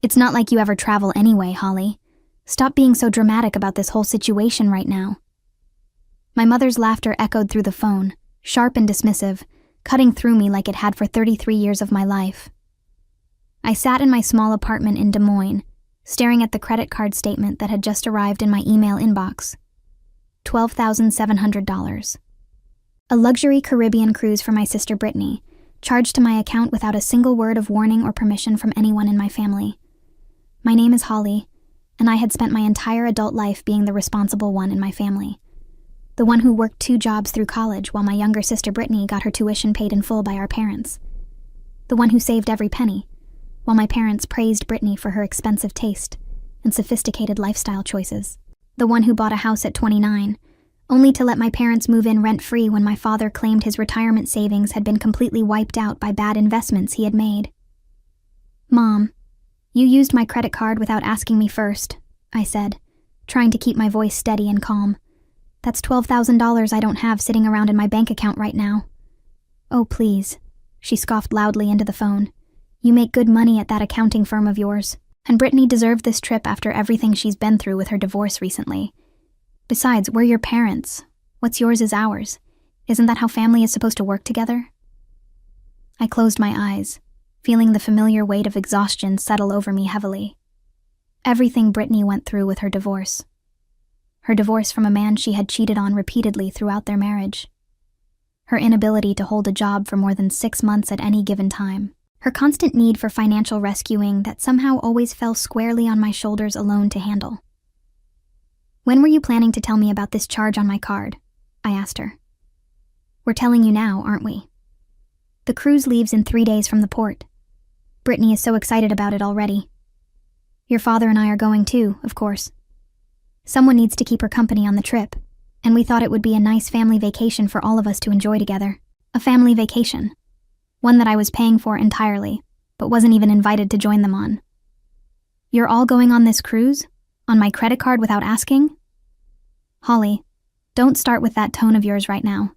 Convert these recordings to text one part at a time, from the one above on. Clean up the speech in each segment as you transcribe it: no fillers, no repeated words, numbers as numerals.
It's not like you ever travel anyway, Holly. Stop being so dramatic about this whole situation right now. My mother's laughter echoed through the phone, sharp and dismissive, cutting through me like it had for 33 years of my life. I sat in my small apartment in Des Moines, staring at the credit card statement that had just arrived in my email inbox. $12,700. A luxury Caribbean cruise for my sister Brittany, charged to my account without a single word of warning or permission from anyone in my family. My name is Holly, and I had spent my entire adult life being the responsible one in my family. The one who worked 2 jobs through college while my younger sister Brittany got her tuition paid in full by our parents. The one who saved every penny, while my parents praised Brittany for her expensive taste and sophisticated lifestyle choices. The one who bought a house at 29, only to let my parents move in rent-free when my father claimed his retirement savings had been completely wiped out by bad investments he had made. "Mom, you used my credit card without asking me first," I said, trying to keep my voice steady and calm. "That's $12,000 I don't have sitting around in my bank account right now." "Oh, please," she scoffed loudly into the phone. "You make good money at that accounting firm of yours, and Brittany deserved this trip after everything she's been through with her divorce recently. Besides, we're your parents. What's yours is ours. Isn't that how family is supposed to work together?" I closed my eyes, feeling the familiar weight of exhaustion settle over me heavily. Everything Brittany went through with her divorce. Her divorce from a man she had cheated on repeatedly throughout their marriage. Her inability to hold a job for more than 6 months at any given time. Her constant need for financial rescuing that somehow always fell squarely on my shoulders alone to handle. "When were you planning to tell me about this charge on my card?" I asked her. "We're telling you now, aren't we? The cruise leaves in 3 days from the port. Brittany is so excited about it already. Your father and I are going too, of course. Someone needs to keep her company on the trip, and we thought it would be a nice family vacation for all of us to enjoy together. A family vacation. One that I was paying for entirely, but wasn't even invited to join them on. You're all going on this cruise? On my credit card without asking?" "Holly, don't start with that tone of yours right now.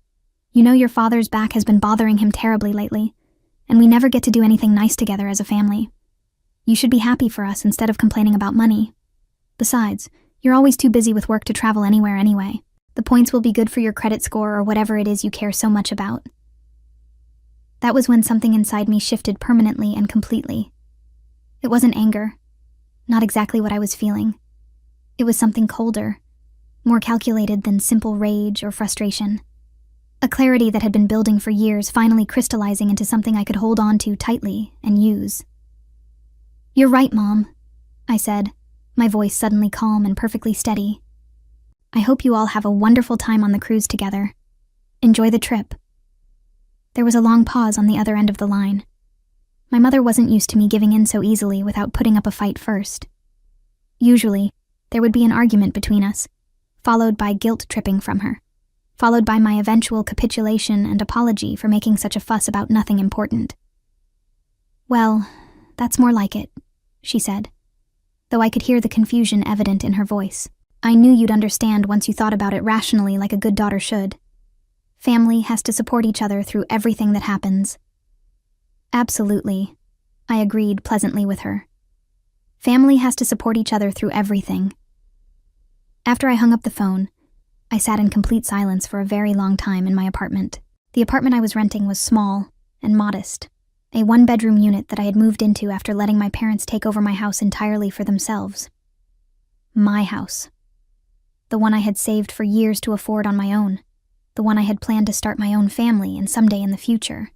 You know your father's back has been bothering him terribly lately, and we never get to do anything nice together as a family. You should be happy for us instead of complaining about money. Besides, you're always too busy with work to travel anywhere anyway. The points will be good for your credit score or whatever it is you care so much about." That was when something inside me shifted permanently and completely. It wasn't anger, not exactly what I was feeling. It was something colder, more calculated than simple rage or frustration. A clarity that had been building for years finally crystallizing into something I could hold on to tightly and use. "You're right, Mom," I said, my voice suddenly calm and perfectly steady. "I hope you all have a wonderful time on the cruise together. Enjoy the trip." There was a long pause on the other end of the line. My mother wasn't used to me giving in so easily without putting up a fight first. Usually, there would be an argument between us, followed by guilt-tripping from her, followed by my eventual capitulation and apology for making such a fuss about nothing important. "Well, that's more like it," she said, though I could hear the confusion evident in her voice. "I knew you'd understand once you thought about it rationally like a good daughter should. Family has to support each other through everything that happens." "Absolutely," I agreed pleasantly with her. "Family has to support each other through everything." After I hung up the phone, I sat in complete silence for a very long time in my apartment. The apartment I was renting was small and modest, a 1-bedroom unit that I had moved into after letting my parents take over my house entirely for themselves. My house. The one I had saved for years to afford on my own. The one I had planned to start my own family in someday in the future.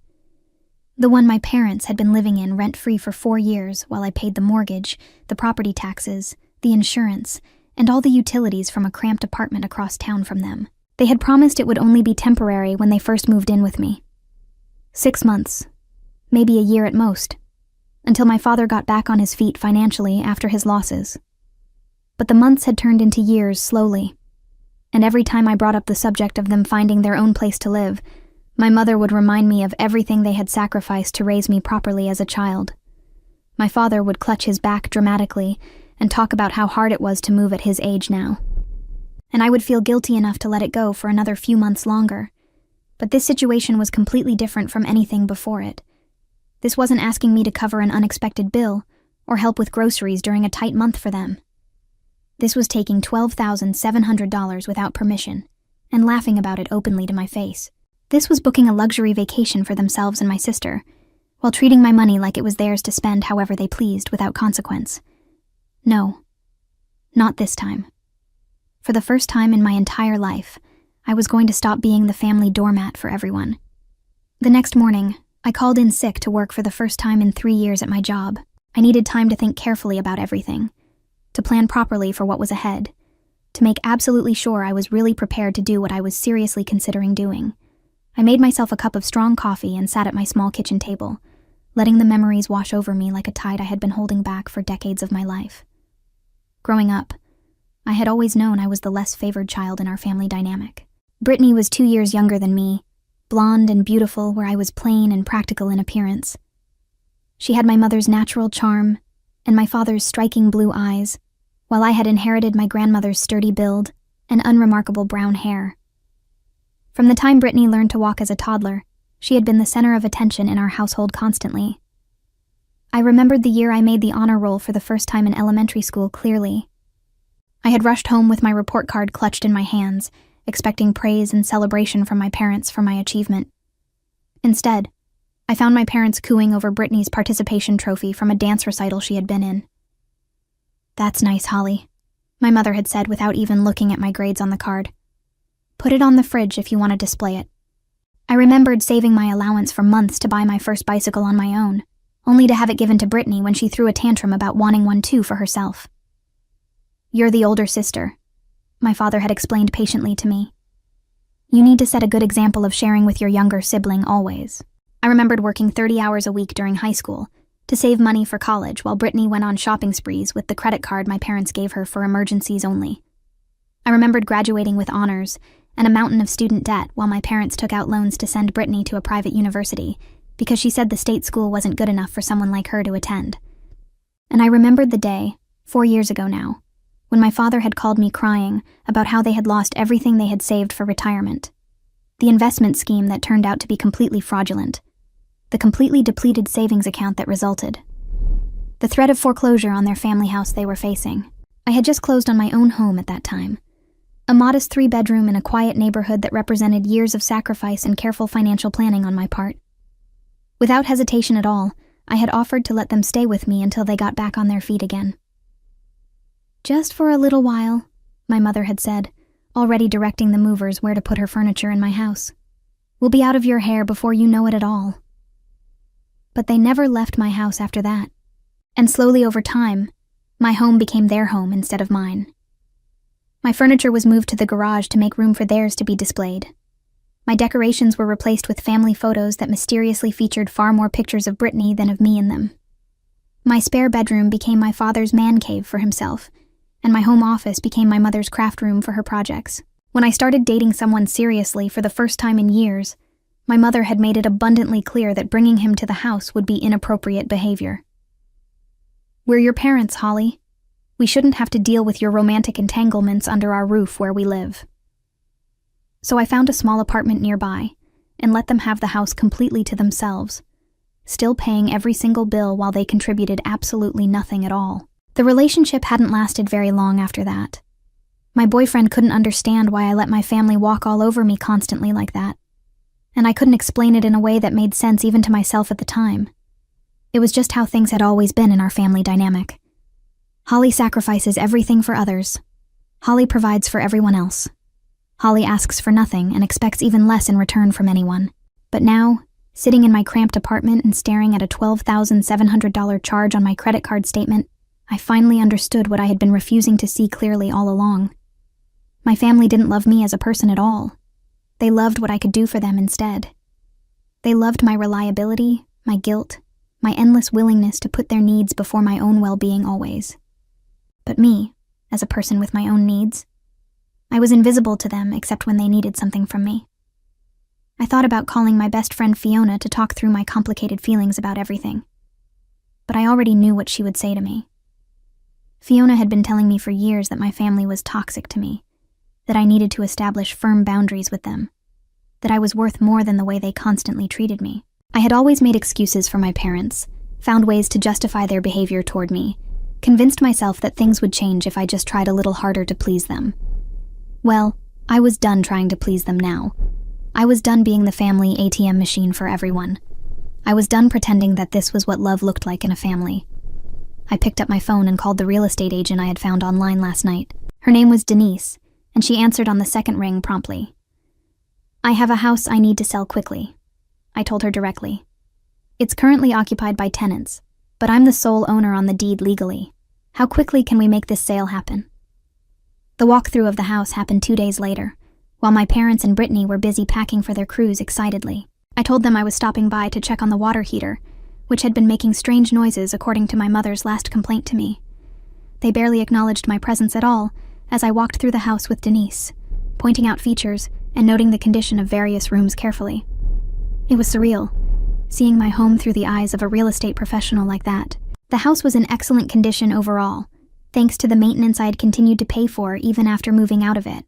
The one my parents had been living in rent-free for 4 years while I paid the mortgage, the property taxes, the insurance, and all the utilities from a cramped apartment across town from them. They had promised it would only be temporary when they first moved in with me. 6 months, maybe a year at most, until my father got back on his feet financially after his losses. But the months had turned into years slowly, and every time I brought up the subject of them finding their own place to live, my mother would remind me of everything they had sacrificed to raise me properly as a child. My father would clutch his back dramatically and talk about how hard it was to move at his age now. And I would feel guilty enough to let it go for another few months longer. But this situation was completely different from anything before it. This wasn't asking me to cover an unexpected bill or help with groceries during a tight month for them. This was taking $12,700 without permission and laughing about it openly to my face. This was booking a luxury vacation for themselves and my sister, while treating my money like it was theirs to spend however they pleased without consequence. No, not this time. For the first time in my entire life, I was going to stop being the family doormat for everyone. The next morning, I called in sick to work for the first time in 3 years at my job. I needed time to think carefully about everything, to plan properly for what was ahead, to make absolutely sure I was really prepared to do what I was seriously considering doing. I made myself a cup of strong coffee and sat at my small kitchen table, letting the memories wash over me like a tide I had been holding back for decades of my life. Growing up, I had always known I was the less favored child in our family dynamic. Brittany was 2 years younger than me, blonde and beautiful where I was plain and practical in appearance. She had my mother's natural charm and my father's striking blue eyes, while I had inherited my grandmother's sturdy build and unremarkable brown hair. From the time Brittany learned to walk as a toddler, she had been the center of attention in our household constantly. I remembered the year I made the honor roll for the first time in elementary school clearly. I had rushed home with my report card clutched in my hands, expecting praise and celebration from my parents for my achievement. Instead, I found my parents cooing over Brittany's participation trophy from a dance recital she had been in. "That's nice, Holly," my mother had said without even looking at my grades on the card. "Put it on the fridge if you want to display it." I remembered saving my allowance for months to buy my first bicycle on my own, only to have it given to Brittany when she threw a tantrum about wanting one too for herself. "You're the older sister," my father had explained patiently to me. "You need to set a good example of sharing with your younger sibling always." I remembered working 30 hours a week during high school to save money for college while Brittany went on shopping sprees with the credit card my parents gave her for emergencies only. I remembered graduating with honors and a mountain of student debt while my parents took out loans to send Brittany to a private university because she said the state school wasn't good enough for someone like her to attend. And I remembered the day, 4 years ago now, when my father had called me crying about how they had lost everything they had saved for retirement. The investment scheme that turned out to be completely fraudulent. The completely depleted savings account that resulted. The threat of foreclosure on their family house they were facing. I had just closed on my own home at that time. A modest 3-bedroom in a quiet neighborhood that represented years of sacrifice and careful financial planning on my part. Without hesitation at all, I had offered to let them stay with me until they got back on their feet again. "Just for a little while," my mother had said, already directing the movers where to put her furniture in my house. "We'll be out of your hair before you know it at all." But they never left my house after that. And slowly over time, my home became their home instead of mine. My furniture was moved to the garage to make room for theirs to be displayed. My decorations were replaced with family photos that mysteriously featured far more pictures of Brittany than of me in them. My spare bedroom became my father's man cave for himself, and my home office became my mother's craft room for her projects. When I started dating someone seriously for the first time in years, my mother had made it abundantly clear that bringing him to the house would be inappropriate behavior. "We're your parents, Holly. We shouldn't have to deal with your romantic entanglements under our roof where we live." So I found a small apartment nearby and let them have the house completely to themselves, still paying every single bill while they contributed absolutely nothing at all. The relationship hadn't lasted very long after that. My boyfriend couldn't understand why I let my family walk all over me constantly like that, and I couldn't explain it in a way that made sense even to myself at the time. It was just how things had always been in our family dynamic. Holly sacrifices everything for others. Holly provides for everyone else. Holly asks for nothing and expects even less in return from anyone. But now, sitting in my cramped apartment and staring at a $12,700 charge on my credit card statement, I finally understood what I had been refusing to see clearly all along. My family didn't love me as a person at all. They loved what I could do for them instead. They loved my reliability, my guilt, my endless willingness to put their needs before my own well-being always. But me, as a person with my own needs, I was invisible to them except when they needed something from me. I thought about calling my best friend Fiona to talk through my complicated feelings about everything. But I already knew what she would say to me. Fiona had been telling me for years that my family was toxic to me, that I needed to establish firm boundaries with them, that I was worth more than the way they constantly treated me. I had always made excuses for my parents, found ways to justify their behavior toward me, convinced myself that things would change if I just tried a little harder to please them. Well, I was done trying to please them now. I was done being the family ATM machine for everyone. I was done pretending that this was what love looked like in a family. I picked up my phone and called the real estate agent I had found online last night. Her name was Denise, and she answered on the second ring promptly. "I have a house I need to sell quickly," I told her directly. "It's currently occupied by tenants, but I'm the sole owner on the deed legally. How quickly can we make this sale happen?" The walkthrough of the house happened 2 days later, while my parents and Brittany were busy packing for their cruise excitedly. I told them I was stopping by to check on the water heater, which had been making strange noises according to my mother's last complaint to me. They barely acknowledged my presence at all as I walked through the house with Denise, pointing out features and noting the condition of various rooms carefully. It was surreal, seeing my home through the eyes of a real estate professional like that. The house was in excellent condition overall, thanks to the maintenance I had continued to pay for even after moving out of it.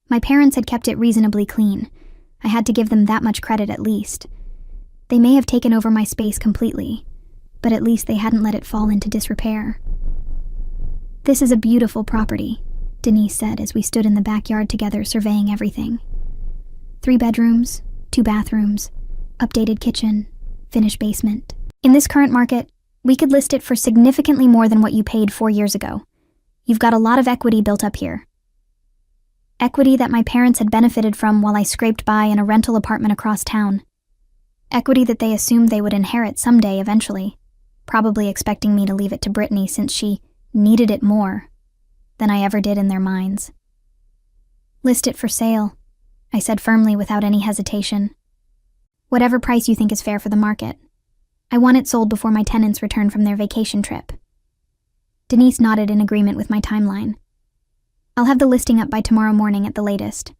My parents had kept it reasonably clean. I had to give them that much credit at least. They may have taken over my space completely, but at least they hadn't let it fall into disrepair. "This is a beautiful property," Denise said as we stood in the backyard together surveying everything. 3 bedrooms, 2 bathrooms, updated kitchen, finished basement. In this current market, we could list it for significantly more than what you paid 4 years ago. You've got a lot of equity built up here. Equity that my parents had benefited from while I scraped by in a rental apartment across town. Equity that they assumed they would inherit someday eventually, probably expecting me to leave it to Brittany since she needed it more than I ever did in their minds. "List it for sale," I said firmly without any hesitation. "Whatever price you think is fair for the market. I want it sold before my tenants return from their vacation trip." Denise nodded in agreement with my timeline. "I'll have the listing up by tomorrow morning at the latest.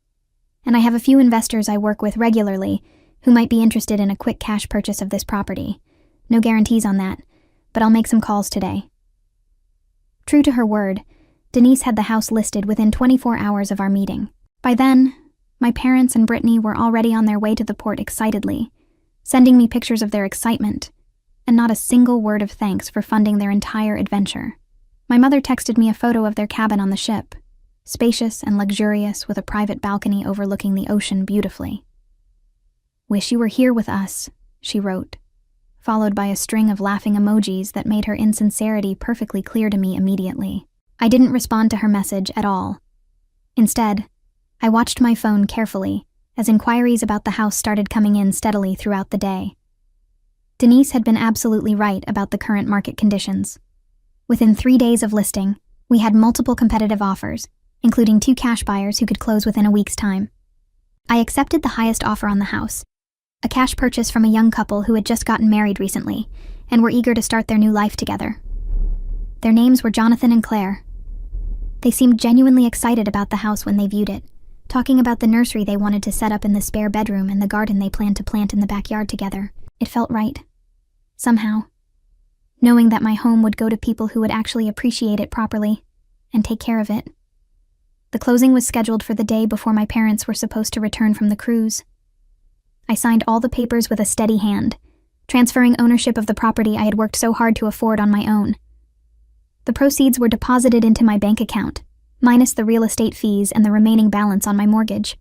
And I have a few investors I work with regularly who might be interested in a quick cash purchase of this property. No guarantees on that, but I'll make some calls today." True to her word, Denise had the house listed within 24 hours of our meeting. By then, my parents and Brittany were already on their way to the port excitedly, sending me pictures of their excitement, and not a single word of thanks for funding their entire adventure. My mother texted me a photo of their cabin on the ship, spacious and luxurious with a private balcony overlooking the ocean beautifully. "Wish you were here with us," she wrote, followed by a string of laughing emojis that made her insincerity perfectly clear to me immediately. I didn't respond to her message at all. Instead, I watched my phone carefully as inquiries about the house started coming in steadily throughout the day. Denise had been absolutely right about the current market conditions. Within 3 days of listing, we had multiple competitive offers, including 2 cash buyers who could close within a week's time. I accepted the highest offer on the house, a cash purchase from a young couple who had just gotten married recently and were eager to start their new life together. Their names were Jonathan and Claire. They seemed genuinely excited about the house when they viewed it, talking about the nursery they wanted to set up in the spare bedroom and the garden they planned to plant in the backyard together. It felt right. Somehow. Knowing that my home would go to people who would actually appreciate it properly and take care of it. The closing was scheduled for the day before my parents were supposed to return from the cruise. I signed all the papers with a steady hand, transferring ownership of the property I had worked so hard to afford on my own. The proceeds were deposited into my bank account, minus the real estate fees and the remaining balance on my mortgage.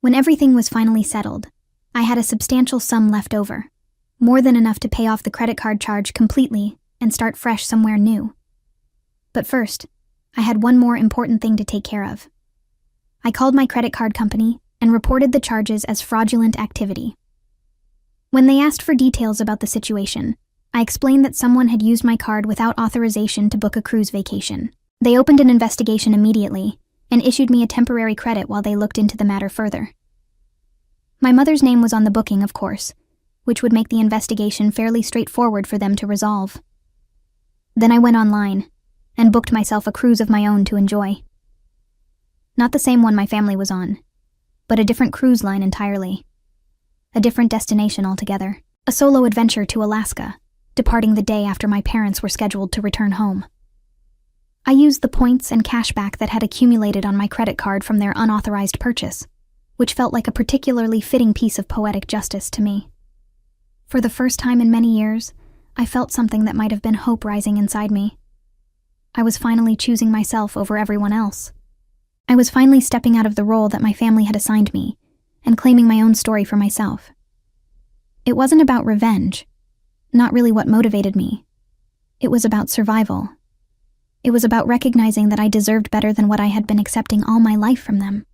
When everything was finally settled, I had a substantial sum left over, more than enough to pay off the credit card charge completely and start fresh somewhere new. But first, I had one more important thing to take care of. I called my credit card company and reported the charges as fraudulent activity. When they asked for details about the situation, I explained that someone had used my card without authorization to book a cruise vacation. They opened an investigation immediately and issued me a temporary credit while they looked into the matter further. My mother's name was on the booking, of course, which would make the investigation fairly straightforward for them to resolve. Then I went online and booked myself a cruise of my own to enjoy. Not the same one my family was on, but a different cruise line entirely. A different destination altogether. A solo adventure to Alaska, departing the day after my parents were scheduled to return home. I used the points and cashback that had accumulated on my credit card from their unauthorized purchase, which felt like a particularly fitting piece of poetic justice to me. For the first time in many years, I felt something that might have been hope rising inside me. I was finally choosing myself over everyone else. I was finally stepping out of the role that my family had assigned me and claiming my own story for myself. It wasn't about revenge, not really what motivated me. It was about survival. It was about recognizing that I deserved better than what I had been accepting all my life from them.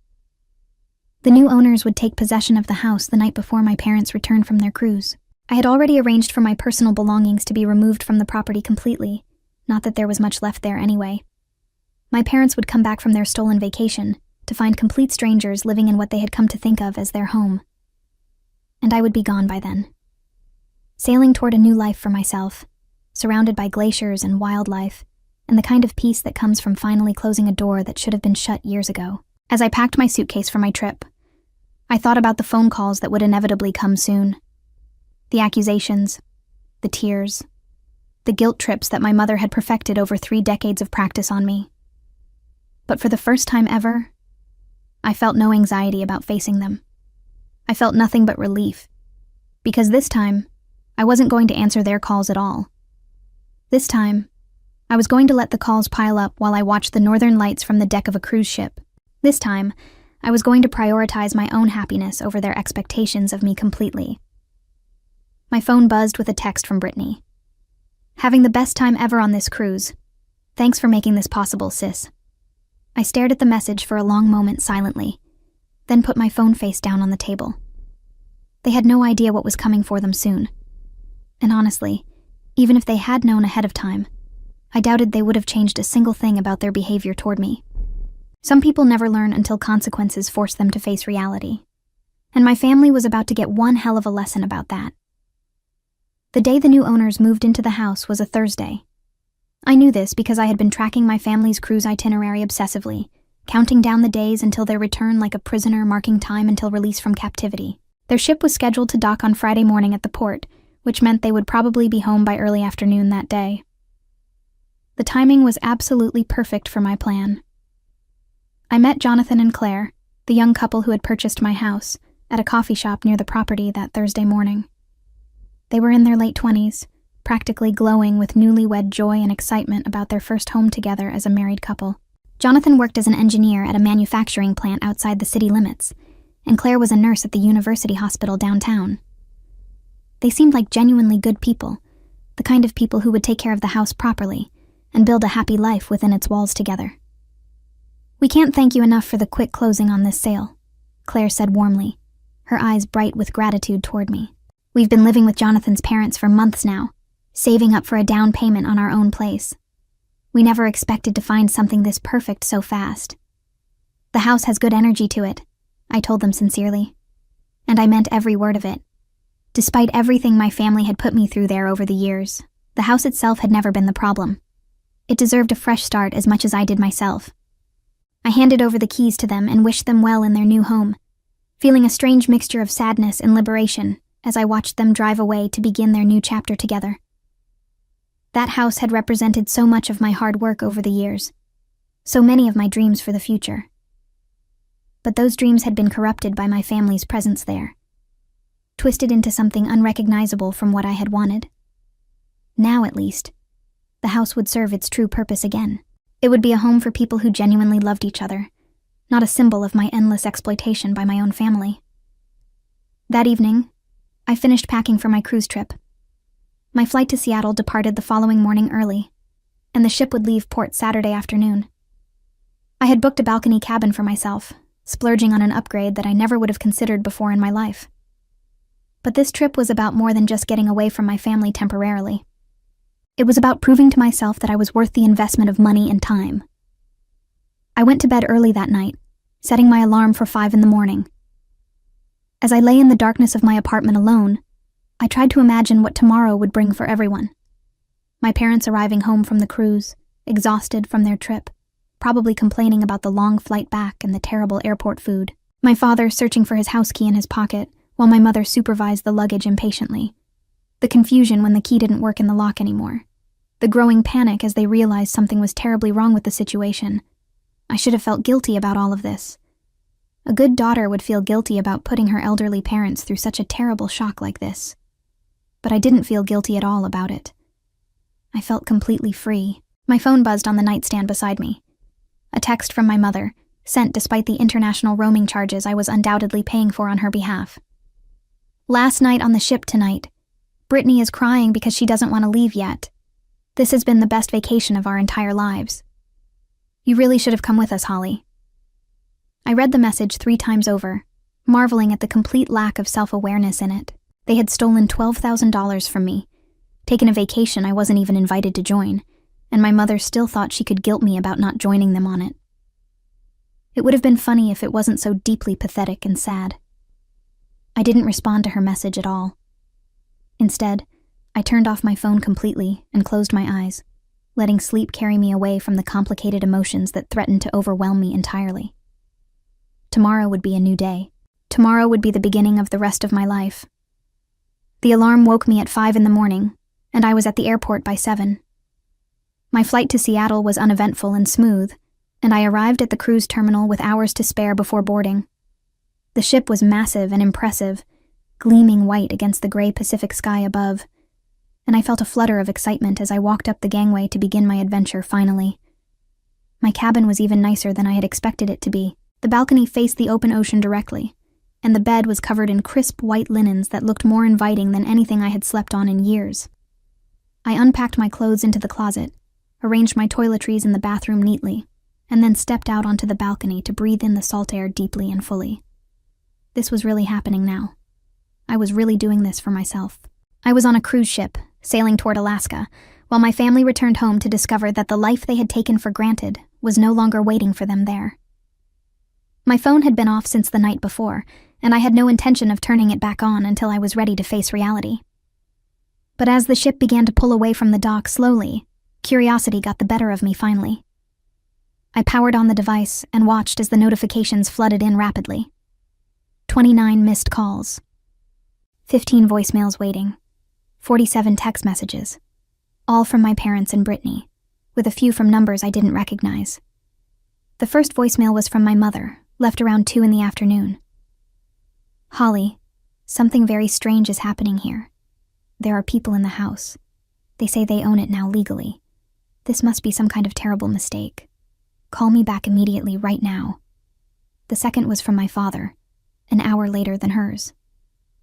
The new owners would take possession of the house the night before my parents returned from their cruise. I had already arranged for my personal belongings to be removed from the property completely, not that there was much left there anyway. My parents would come back from their stolen vacation to find complete strangers living in what they had come to think of as their home. And I would be gone by then. Sailing toward a new life for myself, surrounded by glaciers and wildlife, and the kind of peace that comes from finally closing a door that should have been shut years ago. As I packed my suitcase for my trip, I thought about the phone calls that would inevitably come soon. The accusations, the tears, the guilt trips that my mother had perfected over 3 decades of practice on me. But for the first time ever, I felt no anxiety about facing them. I felt nothing but relief, because this time, I wasn't going to answer their calls at all. This time, I was going to let the calls pile up while I watched the northern lights from the deck of a cruise ship. This time, I was going to prioritize my own happiness over their expectations of me completely. My phone buzzed with a text from Brittany. "Having the best time ever on this cruise. Thanks for making this possible, sis." I stared at the message for a long moment silently, then put my phone face down on the table. They had no idea what was coming for them soon. And honestly, even if they had known ahead of time, I doubted they would have changed a single thing about their behavior toward me. Some people never learn until consequences force them to face reality. And my family was about to get one hell of a lesson about that. The day the new owners moved into the house was a Thursday. I knew this because I had been tracking my family's cruise itinerary obsessively, counting down the days until their return like a prisoner marking time until release from captivity. Their ship was scheduled to dock on Friday morning at the port, which meant they would probably be home by early afternoon that day. The timing was absolutely perfect for my plan. I met Jonathan and Claire, the young couple who had purchased my house, at a coffee shop near the property that Thursday morning. They were in their late 20s, practically glowing with newlywed joy and excitement about their first home together as a married couple. Jonathan worked as an engineer at a manufacturing plant outside the city limits, and Claire was a nurse at the university hospital downtown. They seemed like genuinely good people, the kind of people who would take care of the house properly and build a happy life within its walls together. "We can't thank you enough for the quick closing on this sale," Claire said warmly, her eyes bright with gratitude toward me. "We've been living with Jonathan's parents for months now, saving up for a down payment on our own place. We never expected to find something this perfect so fast. The house has good energy to it," I told them sincerely. And I meant every word of it. Despite everything my family had put me through there over the years, the house itself had never been the problem. It deserved a fresh start as much as I did myself. I handed over the keys to them and wished them well in their new home, feeling a strange mixture of sadness and liberation as I watched them drive away to begin their new chapter together. That house had represented so much of my hard work over the years, so many of my dreams for the future. But those dreams had been corrupted by my family's presence there, twisted into something unrecognizable from what I had wanted. Now, at least, the house would serve its true purpose again. It would be a home for people who genuinely loved each other, not a symbol of my endless exploitation by my own family. That evening, I finished packing for my cruise trip. My flight to Seattle departed the following morning early, and the ship would leave port Saturday afternoon. I had booked a balcony cabin for myself, splurging on an upgrade that I never would have considered before in my life. But this trip was about more than just getting away from my family temporarily. It was about proving to myself that I was worth the investment of money and time. I went to bed early that night, setting my alarm for 5 a.m. As I lay in the darkness of my apartment alone, I tried to imagine what tomorrow would bring for everyone. My parents arriving home from the cruise, exhausted from their trip, probably complaining about the long flight back and the terrible airport food. My father searching for his house key in his pocket, while my mother supervised the luggage impatiently. The confusion when the key didn't work in the lock anymore. The growing panic as they realized something was terribly wrong with the situation. I should have felt guilty about all of this. A good daughter would feel guilty about putting her elderly parents through such a terrible shock like this. but I didn't feel guilty at all about it. I felt completely free. My phone buzzed on the nightstand beside me. A text from my mother, sent despite the international roaming charges I was undoubtedly paying for on her behalf. Last night on the ship tonight, Brittany is crying because she doesn't want to leave yet. This has been the best vacation of our entire lives. You really should have come with us, Holly. I read the message 3 times over, marveling at the complete lack of self-awareness in it. They had stolen $12,000 from me, taken a vacation I wasn't even invited to join, and my mother still thought she could guilt me about not joining them on it. It would have been funny if it wasn't so deeply pathetic and sad. I didn't respond to her message at all. Instead, I turned off my phone completely and closed my eyes, letting sleep carry me away from the complicated emotions that threatened to overwhelm me entirely. Tomorrow would be a new day. Tomorrow would be the beginning of the rest of my life. The alarm woke me at 5 a.m, and I was at the airport by 7. My flight to Seattle was uneventful and smooth, and I arrived at the cruise terminal with hours to spare before boarding. The ship was massive and impressive, gleaming white against the gray Pacific sky above, and I felt a flutter of excitement as I walked up the gangway to begin my adventure finally. My cabin was even nicer than I had expected it to be. The balcony faced the open ocean directly, and the bed was covered in crisp white linens that looked more inviting than anything I had slept on in years. I unpacked my clothes into the closet, arranged my toiletries in the bathroom neatly, and then stepped out onto the balcony to breathe in the salt air deeply and fully. This was really happening now. I was really doing this for myself. I was on a cruise ship, sailing toward Alaska, while my family returned home to discover that the life they had taken for granted was no longer waiting for them there. My phone had been off since the night before, and I had no intention of turning it back on until I was ready to face reality. But as the ship began to pull away from the dock slowly, curiosity got the better of me finally. I powered on the device and watched as the notifications flooded in rapidly. 29 missed calls, 15 voicemails waiting, 47 text messages, all from my parents and Brittany, with a few from numbers I didn't recognize. The first voicemail was from my mother, left around 2 p.m. Holly, something very strange is happening here. There are people in the house. They say they own it now legally. This must be some kind of terrible mistake. Call me back immediately right now. The second was from my father, an hour later than hers.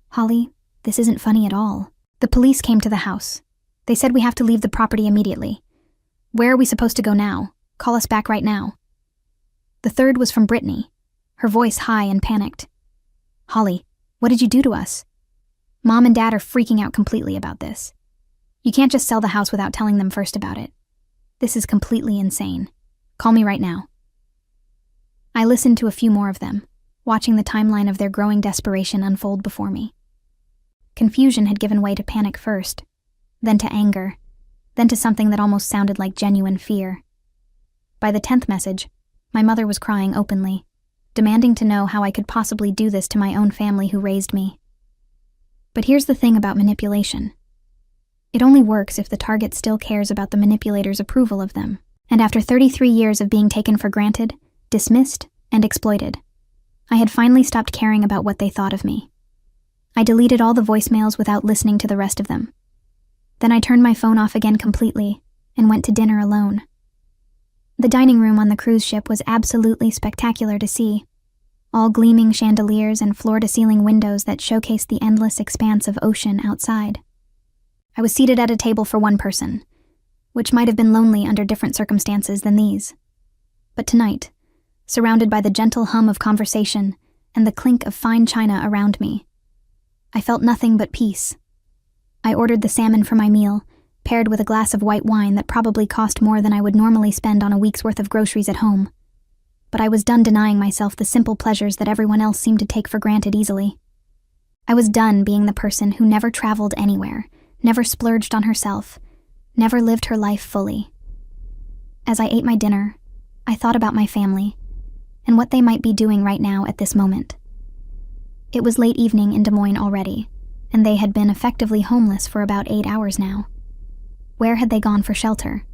Holly, this isn't funny at all. The police came to the house. They said we have to leave the property immediately. Where are we supposed to go now? Call us back right now. The third was from Brittany, her voice high and panicked. Holly, what did you do to us? Mom and Dad are freaking out completely about this. You can't just sell the house without telling them first about it. This is completely insane. Call me right now. I listened to a few more of them, watching the timeline of their growing desperation unfold before me. Confusion had given way to panic first, then to anger, then to something that almost sounded like genuine fear. By the 10th message, my mother was crying openly, demanding to know how I could possibly do this to my own family who raised me. But here's the thing about manipulation. It only works if the target still cares about the manipulator's approval of them. And after 33 years of being taken for granted, dismissed, and exploited, I had finally stopped caring about what they thought of me. I deleted all the voicemails without listening to the rest of them. Then I turned my phone off again completely and went to dinner alone. The dining room on the cruise ship was absolutely spectacular to see. All gleaming chandeliers and floor-to-ceiling windows that showcased the endless expanse of ocean outside. I was seated at a table for one person, which might have been lonely under different circumstances than these. But tonight, surrounded by the gentle hum of conversation and the clink of fine china around me, I felt nothing but peace. I ordered the salmon for my meal, paired with a glass of white wine that probably cost more than I would normally spend on a week's worth of groceries at home. But I was done denying myself the simple pleasures that everyone else seemed to take for granted easily. I was done being the person who never traveled anywhere, never splurged on herself, never lived her life fully. As I ate my dinner, I thought about my family and what they might be doing right now at this moment. It was late evening in Des Moines already, and they had been effectively homeless for about 8 hours now. Where had they gone for shelter?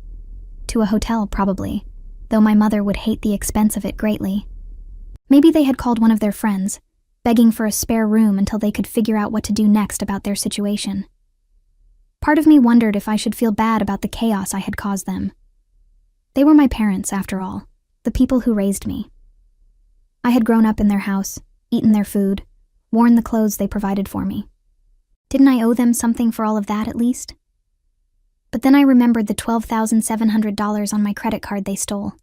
To a hotel, probably, though my mother would hate the expense of it greatly. Maybe they had called one of their friends, begging for a spare room until they could figure out what to do next about their situation. Part of me wondered if I should feel bad about the chaos I had caused them. They were my parents, after all, the people who raised me. I had grown up in their house, eaten their food, worn the clothes they provided for me. Didn't I owe them something for all of that, at least? But then I remembered the $12,700 on my credit card they stole.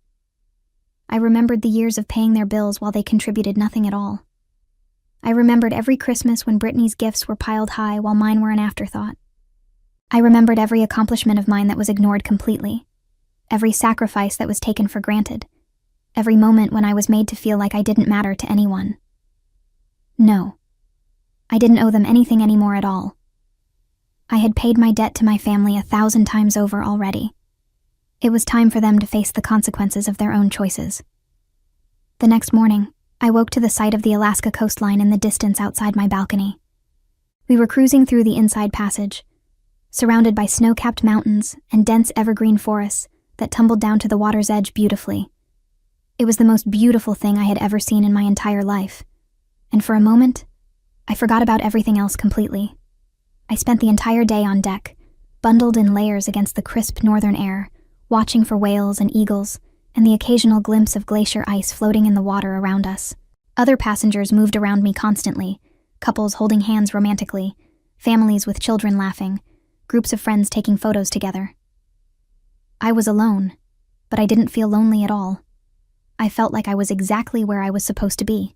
I remembered the years of paying their bills while they contributed nothing at all. I remembered every Christmas when Brittany's gifts were piled high while mine were an afterthought. I remembered every accomplishment of mine that was ignored completely, every sacrifice that was taken for granted, every moment when I was made to feel like I didn't matter to anyone. No, I didn't owe them anything anymore at all. I had paid my debt to my family 1,000 times over already. It was time for them to face the consequences of their own choices. The next morning, I woke to the sight of the Alaska coastline in the distance outside my balcony. We were cruising through the inside passage, surrounded by snow-capped mountains and dense evergreen forests that tumbled down to the water's edge beautifully. It was the most beautiful thing I had ever seen in my entire life, and for a moment, I forgot about everything else completely. I spent the entire day on deck, bundled in layers against the crisp northern air, watching for whales and eagles, and the occasional glimpse of glacier ice floating in the water around us. Other passengers moved around me constantly, couples holding hands romantically, families with children laughing, groups of friends taking photos together. I was alone, but I didn't feel lonely at all. I felt like I was exactly where I was supposed to be.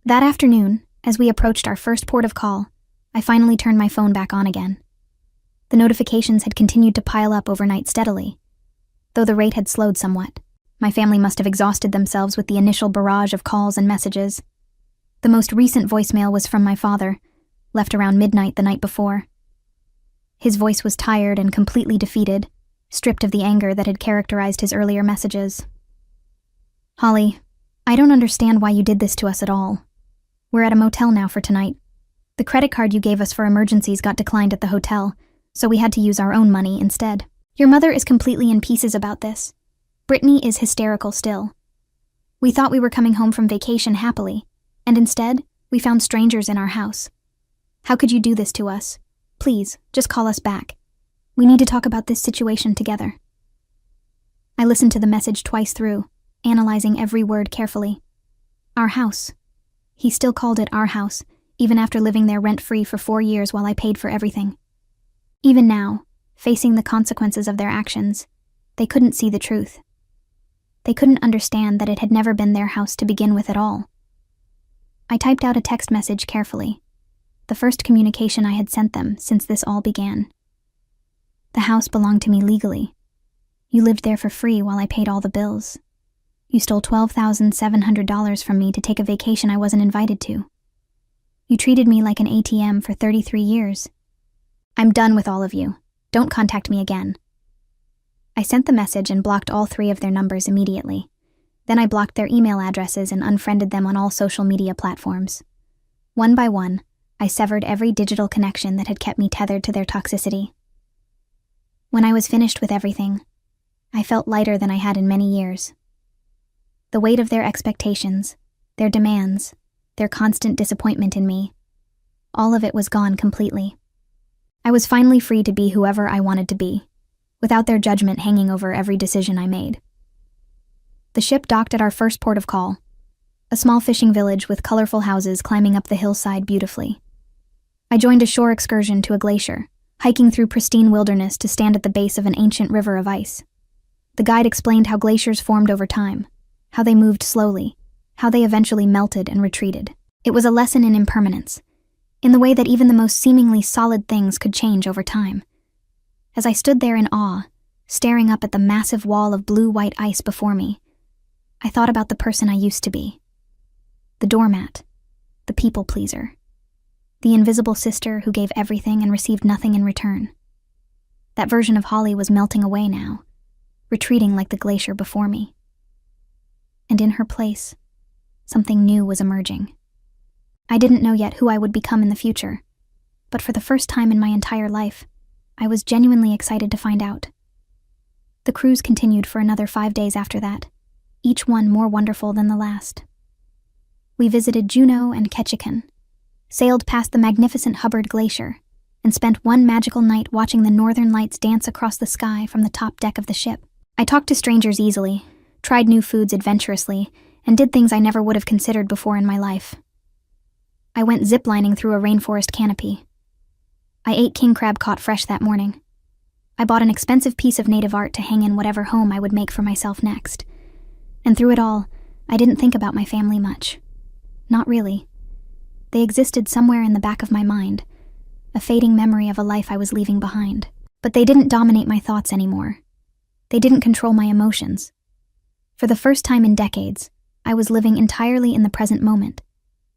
That afternoon, as we approached our first port of call, I finally turned my phone back on again. The notifications had continued to pile up overnight steadily, though the rate had slowed somewhat. My family must have exhausted themselves with the initial barrage of calls and messages. The most recent voicemail was from my father, left around midnight the night before. His voice was tired and completely defeated, stripped of the anger that had characterized his earlier messages. "Holly, I don't understand why you did this to us at all. We're at a motel now for tonight. The credit card you gave us for emergencies got declined at the hotel, so we had to use our own money instead. Your mother is completely in pieces about this. Brittany is hysterical still. We thought we were coming home from vacation happily, and instead, we found strangers in our house. How could you do this to us? Please, just call us back. We need to talk about this situation together." I listened to the message twice through, analyzing every word carefully. Our house. He still called it our house, even after living there rent-free for 4 years while I paid for everything. Even now, facing the consequences of their actions, they couldn't see the truth. They couldn't understand that it had never been their house to begin with at all. I typed out a text message carefully, the first communication I had sent them since this all began. "The house belonged to me legally. You lived there for free while I paid all the bills. You stole $12,700 from me to take a vacation I wasn't invited to. You treated me like an ATM for 33 years. I'm done with all of you. Don't contact me again." I sent the message and blocked all 3 of their numbers immediately. Then I blocked their email addresses and unfriended them on all social media platforms. One by one, I severed every digital connection that had kept me tethered to their toxicity. When I was finished with everything, I felt lighter than I had in many years. The weight of their expectations, their demands, their constant disappointment in me, all of it was gone completely. I was finally free to be whoever I wanted to be, without their judgment hanging over every decision I made. The ship docked at our first port of call, a small fishing village with colorful houses climbing up the hillside beautifully. I joined a shore excursion to a glacier, hiking through pristine wilderness to stand at the base of an ancient river of ice. The guide explained how glaciers formed over time, how they moved slowly, how they eventually melted and retreated. It was a lesson in impermanence, in the way that even the most seemingly solid things could change over time. As I stood there in awe, staring up at the massive wall of blue-white ice before me, I thought about the person I used to be. The doormat, the people-pleaser, the invisible sister who gave everything and received nothing in return. That version of Holly was melting away now, retreating like the glacier before me. And in her place, something new was emerging. I didn't know yet who I would become in the future, but for the first time in my entire life, I was genuinely excited to find out. The cruise continued for another 5 days after that, each one more wonderful than the last. We visited Juneau and Ketchikan, sailed past the magnificent Hubbard Glacier, and spent one magical night watching the northern lights dance across the sky from the top deck of the ship. I talked to strangers easily, tried new foods adventurously, and did things I never would have considered before in my life. I went ziplining through a rainforest canopy. I ate king crab caught fresh that morning. I bought an expensive piece of native art to hang in whatever home I would make for myself next. And through it all, I didn't think about my family much. Not really. They existed somewhere in the back of my mind, a fading memory of a life I was leaving behind. But they didn't dominate my thoughts anymore. They didn't control my emotions. For the first time in decades, I was living entirely in the present moment,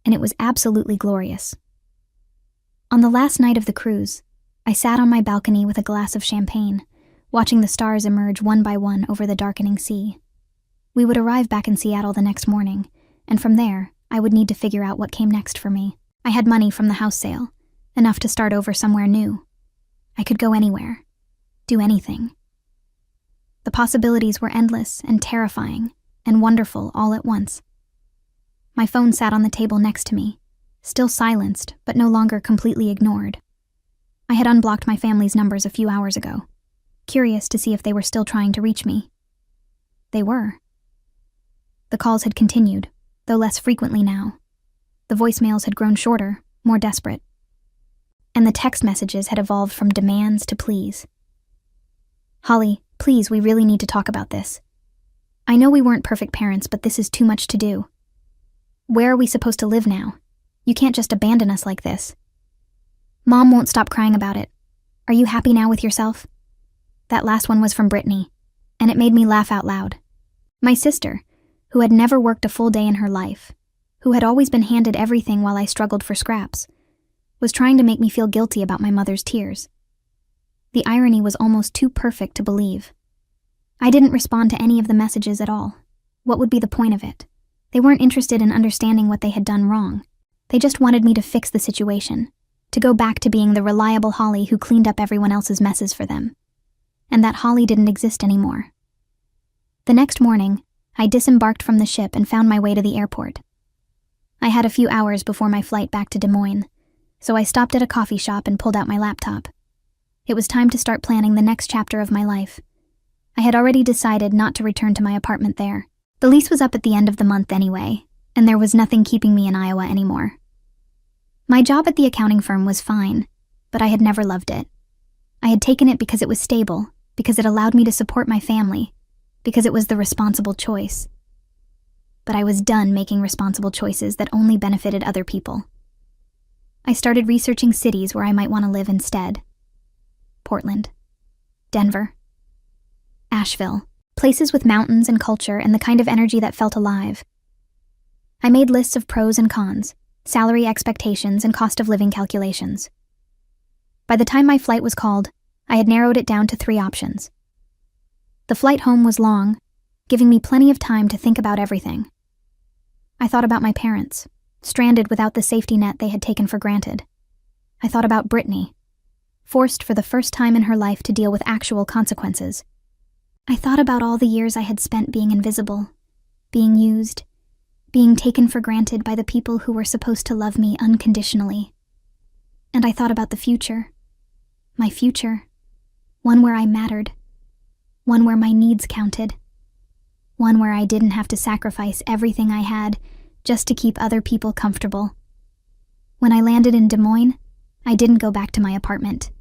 and it was absolutely glorious. On the last night of the cruise, I sat on my balcony with a glass of champagne, watching the stars emerge one by one over the darkening sea. We would arrive back in Seattle the next morning, and from there, I would need to figure out what came next for me. I had money from the house sale, enough to start over somewhere new. I could go anywhere, do anything. The possibilities were endless and terrifying and wonderful all at once. My phone sat on the table next to me, still silenced but no longer completely ignored. I had unblocked my family's numbers a few hours ago, curious to see if they were still trying to reach me. They were. The calls had continued, though less frequently now. The voicemails had grown shorter, more desperate. And the text messages had evolved from demands to pleas. "Holly, please, we really need to talk about this. I know we weren't perfect parents, but this is too much to do. Where are we supposed to live now? You can't just abandon us like this. Mom won't stop crying about it. Are you happy now with yourself?" That last one was from Brittany, and it made me laugh out loud. My sister, who had never worked a full day in her life, who had always been handed everything while I struggled for scraps, was trying to make me feel guilty about my mother's tears. The irony was almost too perfect to believe. I didn't respond to any of the messages at all. What would be the point of it? They weren't interested in understanding what they had done wrong. They just wanted me to fix the situation, to go back to being the reliable Holly who cleaned up everyone else's messes for them. And that Holly didn't exist anymore. The next morning, I disembarked from the ship and found my way to the airport. I had a few hours before my flight back to Des Moines, so I stopped at a coffee shop and pulled out my laptop. It was time to start planning the next chapter of my life. I had already decided not to return to my apartment there. The lease was up at the end of the month anyway, and there was nothing keeping me in Iowa anymore. My job at the accounting firm was fine, but I had never loved it. I had taken it because it was stable, because it allowed me to support my family, because it was the responsible choice. But I was done making responsible choices that only benefited other people. I started researching cities where I might want to live instead. Portland, Denver, Asheville, places with mountains and culture and the kind of energy that felt alive. I made lists of pros and cons, salary expectations, and cost of living calculations. By the time my flight was called, I had narrowed it down to 3 options. The flight home was long, giving me plenty of time to think about everything. I thought about my parents, stranded without the safety net they had taken for granted. I thought about Brittany, forced for the first time in her life to deal with actual consequences. I thought about all the years I had spent being invisible, being used, being taken for granted by the people who were supposed to love me unconditionally. And I thought about the future. My future. One where I mattered. One where my needs counted. One where I didn't have to sacrifice everything I had just to keep other people comfortable. When I landed in Des Moines, I didn't go back to my apartment.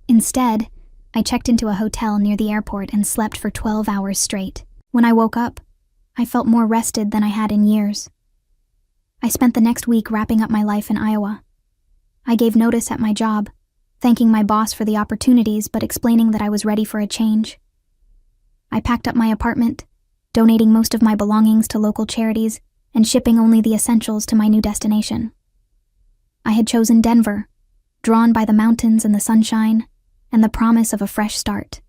Instead, I checked into a hotel near the airport and slept for 12 hours straight. When I woke up, I felt more rested than I had in years. I spent the next week wrapping up my life in Iowa. I gave notice at my job, thanking my boss for the opportunities but explaining that I was ready for a change. I packed up my apartment, donating most of my belongings to local charities and shipping only the essentials to my new destination. I had chosen Denver, drawn by the mountains and the sunshine, and the promise of a fresh start.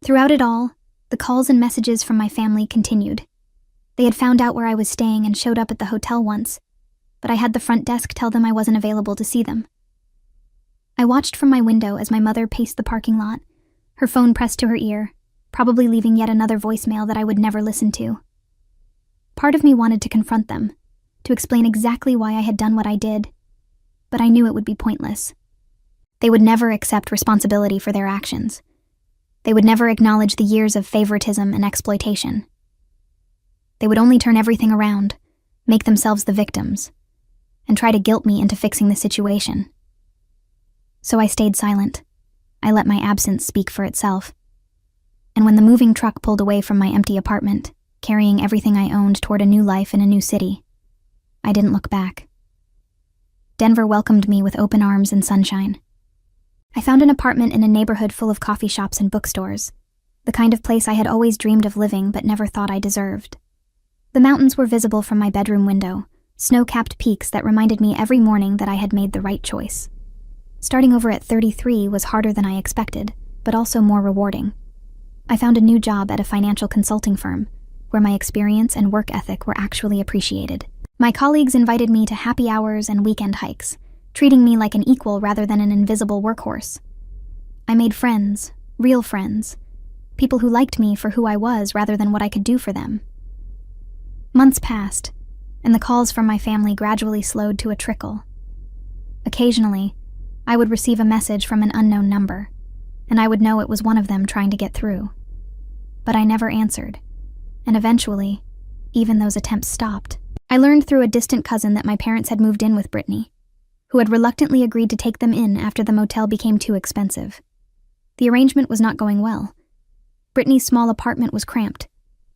Throughout it all, the calls and messages from my family continued. They had found out where I was staying and showed up at the hotel once, but I had the front desk tell them I wasn't available to see them. I watched from my window as my mother paced the parking lot, her phone pressed to her ear, probably leaving yet another voicemail that I would never listen to. Part of me wanted to confront them, to explain exactly why I had done what I did, but I knew it would be pointless. They would never accept responsibility for their actions. They would never acknowledge the years of favoritism and exploitation. They would only turn everything around, make themselves the victims, and try to guilt me into fixing the situation. So I stayed silent. I let my absence speak for itself. And when the moving truck pulled away from my empty apartment, carrying everything I owned toward a new life in a new city, I didn't look back. Denver welcomed me with open arms and sunshine. I found an apartment in a neighborhood full of coffee shops and bookstores, the kind of place I had always dreamed of living but never thought I deserved. The mountains were visible from my bedroom window, snow-capped peaks that reminded me every morning that I had made the right choice. Starting over at 33 was harder than I expected, but also more rewarding. I found a new job at a financial consulting firm, where my experience and work ethic were actually appreciated. My colleagues invited me to happy hours and weekend hikes, treating me like an equal rather than an invisible workhorse. I made friends, real friends, people who liked me for who I was rather than what I could do for them. Months passed, and the calls from my family gradually slowed to a trickle. Occasionally, I would receive a message from an unknown number, and I would know it was one of them trying to get through. But I never answered, and eventually, even those attempts stopped. I learned through a distant cousin that my parents had moved in with Brittany, who had reluctantly agreed to take them in after the motel became too expensive. The arrangement was not going well. Brittany's small apartment was cramped.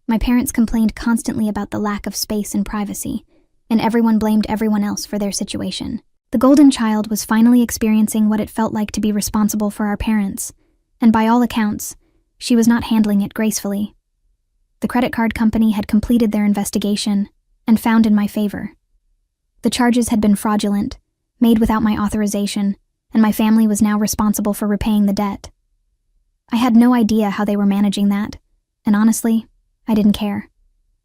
My parents complained constantly about the lack of space and privacy, and everyone blamed everyone else for their situation. The golden child was finally experiencing what it felt like to be responsible for our parents, and by all accounts, she was not handling it gracefully. The credit card company had completed their investigation and found in my favor. The charges had been fraudulent, made without my authorization, and my family was now responsible for repaying the debt. I had no idea how they were managing that, and honestly, I didn't care.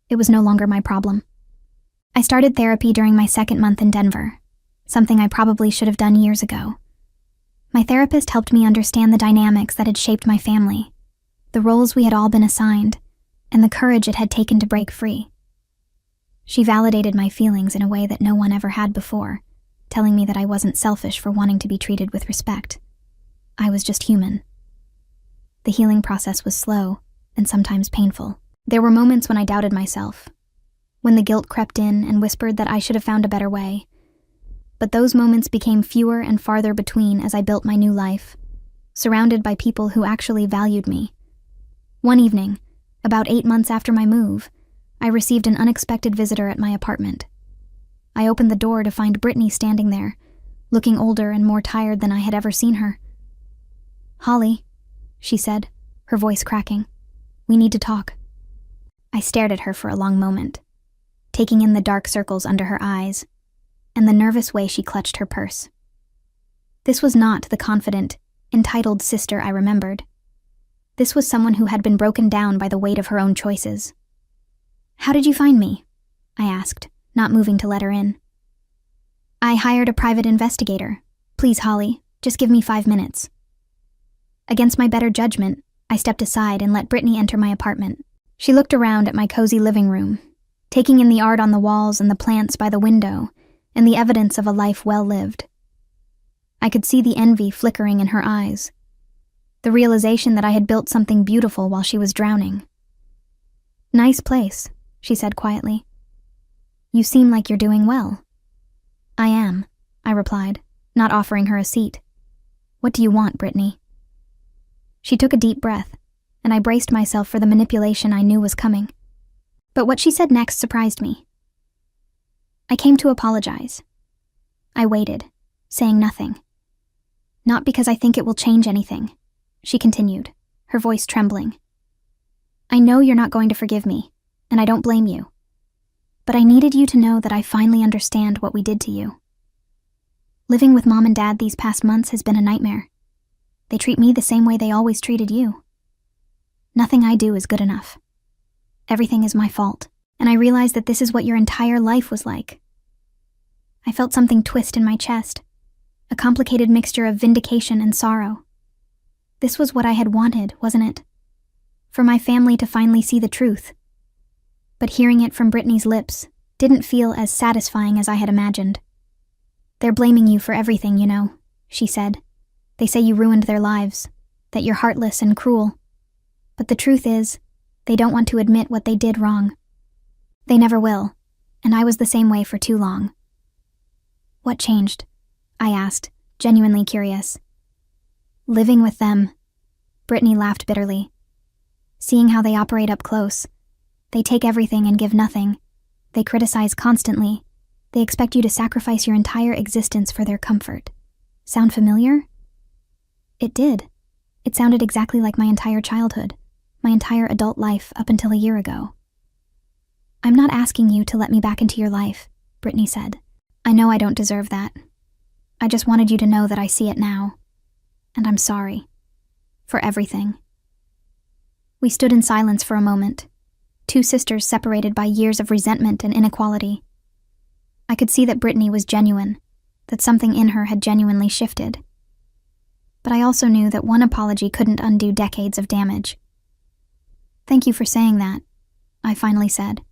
It was no longer my problem. I started therapy during my second month in Denver, something I probably should have done years ago. My therapist helped me understand the dynamics that had shaped my family, the roles we had all been assigned, and the courage it had taken to break free. She validated my feelings in a way that no one ever had before, telling me that I wasn't selfish for wanting to be treated with respect. I was just human. The healing process was slow and sometimes painful. There were moments when I doubted myself, when the guilt crept in and whispered that I should have found a better way. But those moments became fewer and farther between as I built my new life, surrounded by people who actually valued me. One evening, about 8 months after my move, I received an unexpected visitor at my apartment. I opened the door to find Brittany standing there, looking older and more tired than I had ever seen her. "Holly," she said, her voice cracking. "We need to talk." I stared at her for a long moment, taking in the dark circles under her eyes, and the nervous way she clutched her purse. This was not the confident, entitled sister I remembered. This was someone who had been broken down by the weight of her own choices. "How did you find me?" I asked, not moving to let her in. "I hired a private investigator. Please, Holly, just give me 5 minutes." Against my better judgment, I stepped aside and let Brittany enter my apartment. She looked around at my cozy living room, taking in the art on the walls and the plants by the window, and the evidence of a life well lived. I could see the envy flickering in her eyes, the realization that I had built something beautiful while she was drowning. "Nice place," she said quietly. "You seem like you're doing well." "I am," I replied, not offering her a seat. "What do you want, Brittany?" She took a deep breath, and I braced myself for the manipulation I knew was coming. But what she said next surprised me. "I came to apologize." I waited, saying nothing. "Not because I think it will change anything," she continued, her voice trembling. "I know you're not going to forgive me, and I don't blame you. But I needed you to know that I finally understand what we did to you. Living with Mom and Dad these past months has been a nightmare. They treat me the same way they always treated you. Nothing I do is good enough. Everything is my fault, and I realized that this is what your entire life was like." I felt something twist in my chest, a complicated mixture of vindication and sorrow. This was what I had wanted, wasn't it? For my family to finally see the truth. But hearing it from Brittany's lips didn't feel as satisfying as I had imagined. "They're blaming you for everything, you know," she said. They say you ruined their lives, that you're heartless and cruel. But the truth is, they don't want to admit what they did wrong. They never will, and I was the same way for too long." "What changed?" I asked, genuinely curious. "Living with them." Brittany laughed bitterly. "Seeing how they operate up close. They take everything and give nothing. They criticize constantly. They expect you to sacrifice your entire existence for their comfort. Sound familiar?" It did. It sounded exactly like my entire childhood, my entire adult life up until a year ago. "I'm not asking you to let me back into your life," Brittany said. "I know I don't deserve that. I just wanted you to know that I see it now. And I'm sorry. For everything." We stood in silence for a moment, two sisters separated by years of resentment and inequality. I could see that Brittany was genuine, that something in her had genuinely shifted. But I also knew that one apology couldn't undo decades of damage. "Thank you for saying that," I finally said.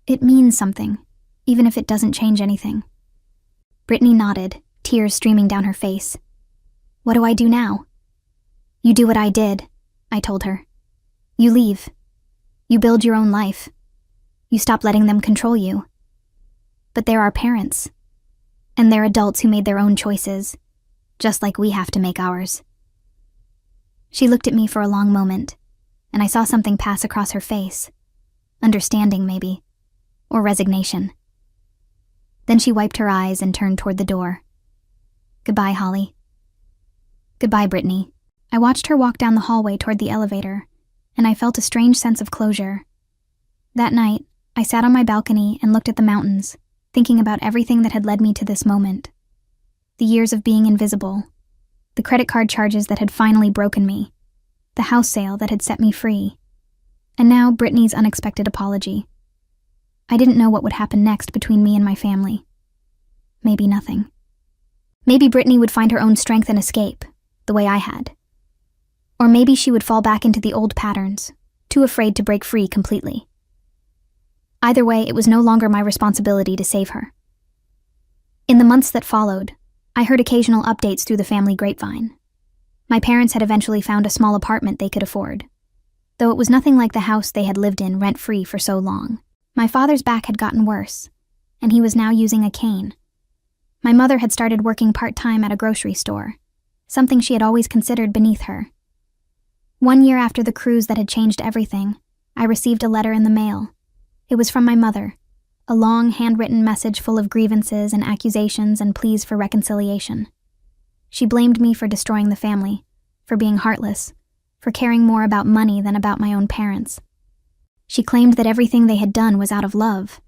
"It means something, even if it doesn't change anything." Brittany nodded, tears streaming down her face. "What do I do now?" "You do what I did," I told her. "You leave. You build your own life. You stop letting them control you. But they're our parents, and they're adults who made their own choices, just like we have to make ours." She looked at me for a long moment, and I saw something pass across her face. Understanding, maybe, or resignation. Then she wiped her eyes and turned toward the door. "Goodbye, Holly." "Goodbye, Brittany." I watched her walk down the hallway toward the elevator, and I felt a strange sense of closure. That night, I sat on my balcony and looked at the mountains, thinking about everything that had led me to this moment. The years of being invisible, the credit card charges that had finally broken me, the house sale that had set me free, and now Brittany's unexpected apology. I didn't know what would happen next between me and my family. Maybe nothing. Maybe Brittany would find her own strength and escape, the way I had. Or maybe she would fall back into the old patterns, too afraid to break free completely. Either way, it was no longer my responsibility to save her. In the months that followed, I heard occasional updates through the family grapevine. My parents had eventually found a small apartment they could afford, though it was nothing like the house they had lived in rent-free for so long. My father's back had gotten worse, and he was now using a cane. My mother had started working part-time at a grocery store, something she had always considered beneath her. 1 year after the cruise that had changed everything, I received a letter in the mail. It was from my mother, a long handwritten message full of grievances and accusations and pleas for reconciliation. She blamed me for destroying the family, for being heartless, for caring more about money than about my own parents. She claimed that everything they had done was out of love,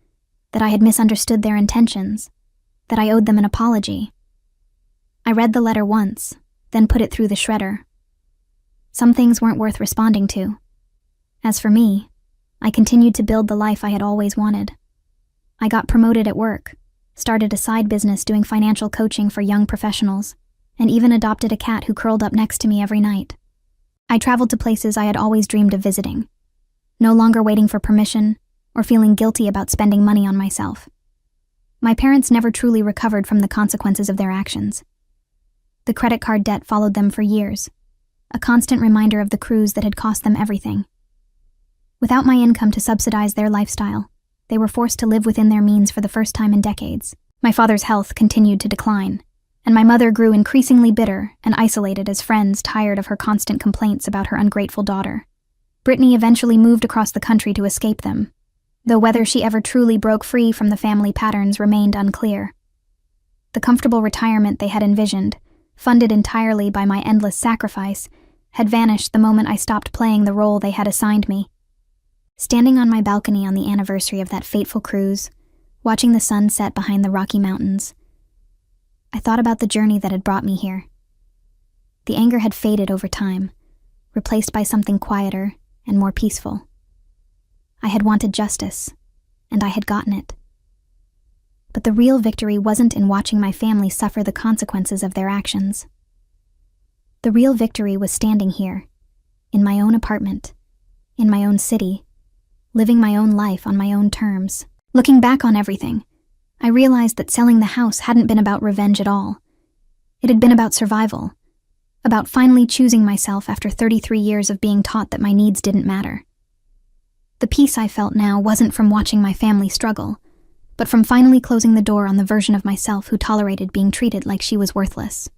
that I had misunderstood their intentions, that I owed them an apology. I read the letter once, then put it through the shredder. Some things weren't worth responding to. As for me, I continued to build the life I had always wanted. I got promoted at work, started a side business doing financial coaching for young professionals, and even adopted a cat who curled up next to me every night. I traveled to places I had always dreamed of visiting, no longer waiting for permission or feeling guilty about spending money on myself. My parents never truly recovered from the consequences of their actions. The credit card debt followed them for years, a constant reminder of the cruise that had cost them everything. Without my income to subsidize their lifestyle, they were forced to live within their means for the first time in decades. My father's health continued to decline, and my mother grew increasingly bitter and isolated as friends tired of her constant complaints about her ungrateful daughter. Brittany eventually moved across the country to escape them, though whether she ever truly broke free from the family patterns remained unclear. The comfortable retirement they had envisioned, funded entirely by my endless sacrifice, had vanished the moment I stopped playing the role they had assigned me. Standing on my balcony on the anniversary of that fateful cruise, watching the sun set behind the Rocky Mountains, I thought about the journey that had brought me here. The anger had faded over time, replaced by something quieter and more peaceful. I had wanted justice, and I had gotten it. But the real victory wasn't in watching my family suffer the consequences of their actions. The real victory was standing here, in my own apartment, in my own city, living my own life on my own terms. Looking back on everything, I realized that selling the house hadn't been about revenge at all. It had been about survival, about finally choosing myself after 33 years of being taught that my needs didn't matter. The peace I felt now wasn't from watching my family struggle, but from finally closing the door on the version of myself who tolerated being treated like she was worthless.